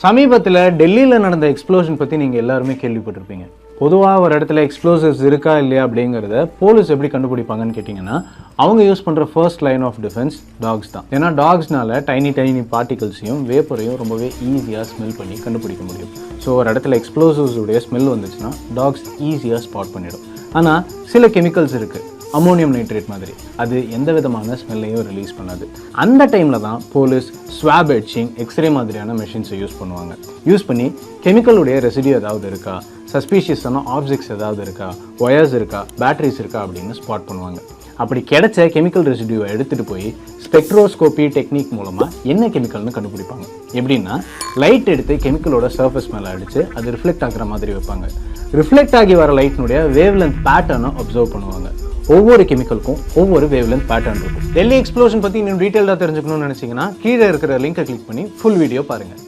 சமீபத்தில் டெல்லியில் நடந்த எக்ஸ்ப்ளோஷன் பற்றி நீங்கள் எல்லாருமே கேள்விப்பட்டிருப்பீங்க. பொதுவாக ஒரு இடத்துல எக்ஸ்ப்ளோசிவ்ஸ் இருக்கா இல்லையா அப்படிங்கிறத போலீஸ் எப்படி கண்டுபிடிப்பாங்கன்னு கேட்டிங்கன்னா, அவங்க யூஸ் பண்ணுற first line of defence dogs தான். ஏன்னா டாக்ஸ்னால டைனி பார்ட்டிகல்ஸையும் வேப்பரையும் ரொம்பவே ஈஸியாக ஸ்மெல் பண்ணி கண்டுபிடிக்க முடியும். ஸோ ஒரு இடத்துல எக்ஸ்ப்ளோசிவ்ஸ் உடைய ஸ்மெல் வந்துச்சுன்னா டாக்ஸ் ஈஸியாக ஸ்பாட் பண்ணிடும். ஆனால் சில கெமிக்கல்ஸ் இருக்குது, அமோனியம் நைட்ரேட் மாதிரி, அது எந்த விதமான ஸ்மெல்லையும் ரிலீஸ் பண்ணாது. அந்த டைமில் தான் போலீஸ் ஸ்வாப் எட்சிங், எக்ஸ்ரே மாதிரியான மெஷின்ஸை யூஸ் பண்ணுவாங்க. யூஸ் பண்ணி கெமிக்கலுடைய ரெசிடியூ ஏதாவது இருக்கா, சஸ்பீஷியஸான ஆப்ஜெக்ட்ஸ் ஏதாவது இருக்கா, ஒயர்ஸ் இருக்கா, பேட்டரிஸ் இருக்கா அப்படின்னு ஸ்பாட் பண்ணுவாங்க. அப்படி கிடைச்ச கெமிக்கல் ரெசிடியூவை எடுத்துகிட்டு போய் ஸ்பெக்ட்ரோஸ்கோபி டெக்னிக் மூலமாக என்ன கெமிக்கல்னு கண்டுபிடிப்பாங்க. எப்படின்னா, லைட் எடுத்து கெமிக்கலோட சர்ஃபேஸ் மேலே அடித்து அது ரிஃப்ளெக்ட் ஆகிற மாதிரி வைப்பாங்க. ரிஃப்ளெக்ட் ஆகி வர லைட்னுடைய வேவ் லென்த் பேட்டர்னை அப்சர்வ் பண்ணுவாங்க. ஒவ்வொரு கெமிக்கலுக்கும் ஒவ்வொரு வேவ் லென்த் பேட்டர்ன் இருக்கும். டெல்லி எக்ஸ்ப்ளோஷன் பற்றி இன்னும் டீட்டெயிலாக தெரிஞ்சுக்கணும்னு நினச்சிங்கன்னா கீழே இருக்கிற லிங்கை கிளிக் பண்ணி ஃபுல் வீடியோ பாருங்கள்.